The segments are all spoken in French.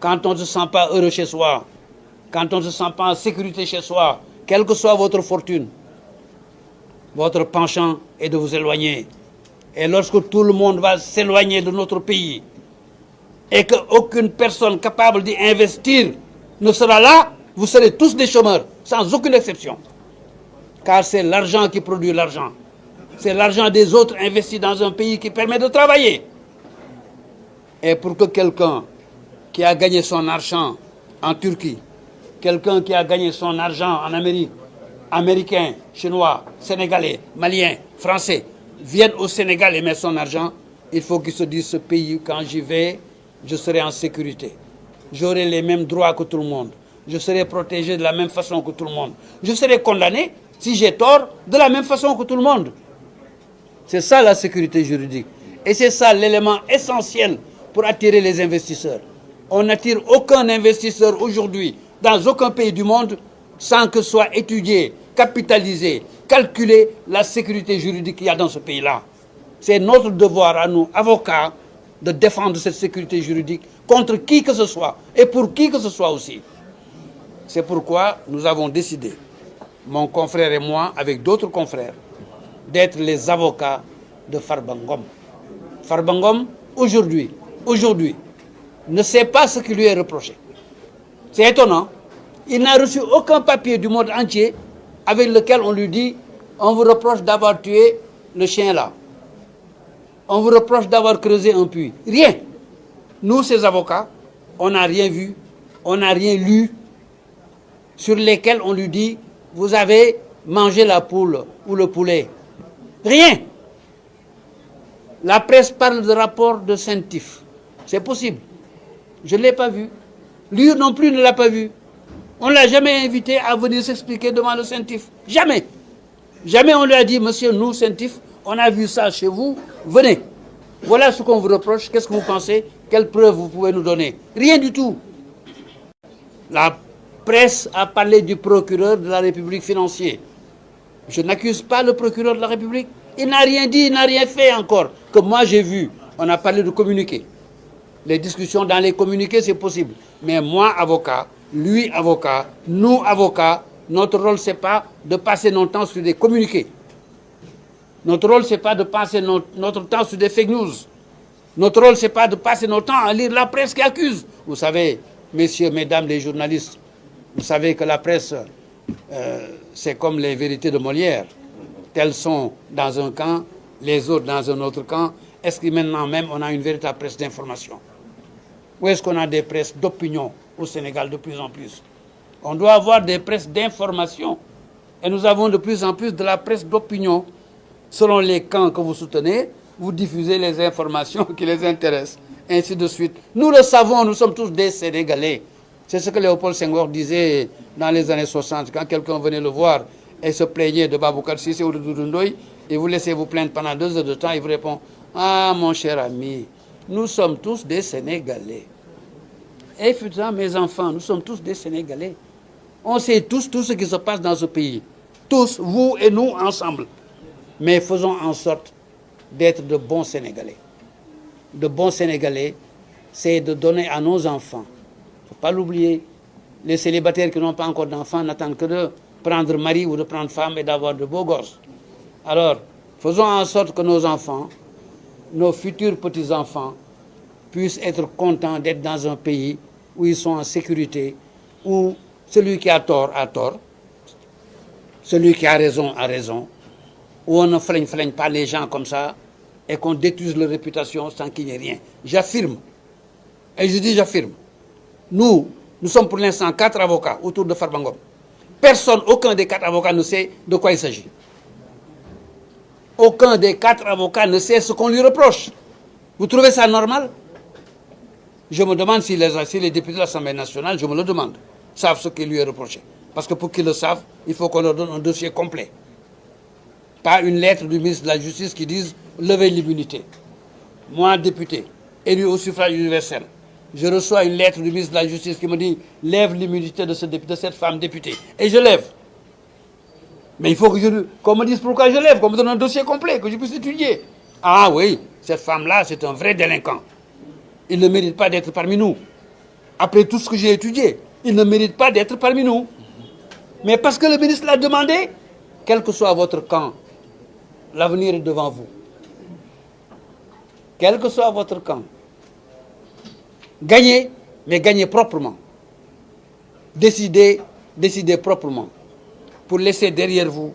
quand on ne se sent pas heureux chez soi, quand on ne se sent pas en sécurité chez soi, quelle que soit votre fortune, votre penchant est de vous éloigner. Et lorsque tout le monde va s'éloigner de notre pays et qu'aucune personne capable d'y investir ne sera là, vous serez tous des chômeurs, sans aucune exception. Car c'est l'argent qui produit l'argent. C'est l'argent des autres investi dans un pays qui permet de travailler. Et pour que quelqu'un qui a gagné son argent en Turquie, quelqu'un qui a gagné son argent en Amérique, Américain, Chinois, Sénégalais, Maliens, Français, vienne au Sénégal et met son argent, il faut qu'il se dise, ce pays, quand j'y vais, je serai en sécurité. J'aurai les mêmes droits que tout le monde. Je serai protégé de la même façon que tout le monde. Je serai condamné, si j'ai tort, de la même façon que tout le monde. C'est ça la sécurité juridique. Et c'est ça l'élément essentiel pour attirer les investisseurs. On n'attire aucun investisseur aujourd'hui dans aucun pays du monde sans que soit étudié, capitalisé, calculé la sécurité juridique qu'il y a dans ce pays-là. C'est notre devoir à nous, avocats, de défendre cette sécurité juridique contre qui que ce soit et pour qui que ce soit aussi. C'est pourquoi nous avons décidé, mon confrère et moi, avec d'autres confrères, d'être les avocats de Farba Ngom. Farba Ngom, aujourd'hui, ne sait pas ce qui lui est reproché. C'est étonnant. Il n'a reçu aucun papier du monde entier avec lequel on lui dit « on vous reproche d'avoir tué le chien là. On vous reproche d'avoir creusé un puits. » Rien. Nous, ces avocats, on n'a rien vu, on n'a rien lu sur lesquels on lui dit « vous avez mangé la poule ou le poulet. » Rien. La presse parle de rapport de Saint-Tif. C'est possible. Je ne l'ai pas vu. Lui non plus ne l'a pas vu. On ne l'a jamais invité à venir s'expliquer devant le Saint-Tif. Jamais. Jamais on lui a dit, monsieur, nous, Saint-Tif, on a vu ça chez vous, venez. Voilà ce qu'on vous reproche, qu'est-ce que vous pensez, quelles preuves vous pouvez nous donner? Rien du tout. La presse a parlé du procureur de la République financier. Je n'accuse pas le procureur de la République. Il n'a rien dit, il n'a rien fait encore. Que moi j'ai vu, on a parlé de communiqués. Les discussions dans les communiqués, c'est possible. Mais moi, avocat, lui, avocat, nous, avocats, notre rôle, ce n'est pas de passer notre temps sur des communiqués. Notre rôle, ce n'est pas de passer notre temps sur des fake news. Notre rôle, ce n'est pas de passer notre temps à lire la presse qui accuse. Vous savez, messieurs, mesdames les journalistes, vous savez que la presse, c'est comme les vérités de Molière. Telles sont dans un camp, les autres dans un autre camp. Est-ce que maintenant même, on a une véritable presse d'information? Ou est-ce qu'on a des presses d'opinion au Sénégal de plus en plus? On doit avoir des presses d'information. Et nous avons de plus en plus de la presse d'opinion. Selon les camps que vous soutenez, vous diffusez les informations qui les intéressent. Ainsi de suite. Nous le savons, nous sommes tous des Sénégalais. C'est ce que Léopold Senghor disait dans les années 60. Quand quelqu'un venait le voir et se plaignait de Baboucar Sissé ou de Doudou Ndoye, et vous laissez vous plaindre pendant 2 heures de temps, il vous répond « Ah, mon cher ami, nous sommes tous des Sénégalais. » Et putain, mes enfants, nous sommes tous des Sénégalais. On sait tous tout ce qui se passe dans ce pays. Tous, vous et nous, ensemble. Mais faisons en sorte d'être de bons Sénégalais. De bons Sénégalais, c'est de donner à nos enfants. Il ne faut pas l'oublier. Les célibataires qui n'ont pas encore d'enfants n'attendent que de prendre mari ou de prendre femme et d'avoir de beaux gosses. Alors, faisons en sorte que nos enfants, nos futurs petits-enfants, puissent être contents d'être dans un pays où ils sont en sécurité, où celui qui a tort, celui qui a raison, où on ne flaigne pas les gens comme ça et qu'on détruise leur réputation sans qu'il n'y ait rien. J'affirme, et je dis j'affirme, nous sommes pour l'instant 4 avocats autour de Farba Ngom. Personne, aucun des 4 avocats ne sait de quoi il s'agit. Aucun des 4 avocats ne sait ce qu'on lui reproche. Vous trouvez ça normal? Je me demande si les députés de l'Assemblée nationale, je me le demande, savent ce qui lui est reproché. Parce que pour qu'ils le savent, il faut qu'on leur donne un dossier complet. Pas une lettre du ministre de la Justice qui dise « levez l'immunité ». Moi, député, élu au suffrage universel, je reçois une lettre du ministre de la Justice qui me dit « lève l'immunité de cette femme députée ». Et je lève. Mais il faut qu'on me dise pourquoi je lève, qu'on me donne un dossier complet, que je puisse étudier. Ah oui, cette femme-là, c'est un vrai délinquant. Il ne mérite pas d'être parmi nous. après tout ce que j'ai étudié, il ne mérite pas d'être parmi nous. Mais parce que le ministre l'a demandé, quel que soit votre camp, l'avenir est devant vous. Quel que soit votre camp, gagnez, mais gagnez proprement. Décidez proprement pour laisser derrière vous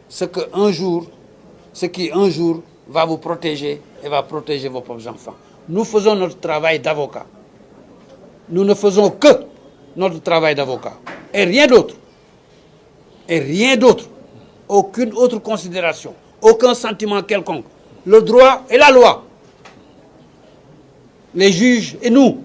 ce qui un jour va vous protéger et va protéger vos propres enfants. Nous faisons notre travail d'avocat. Nous ne faisons que notre travail d'avocat et rien d'autre. Et rien d'autre. Aucune autre considération, aucun sentiment quelconque. Le droit et la loi. Les juges et nous.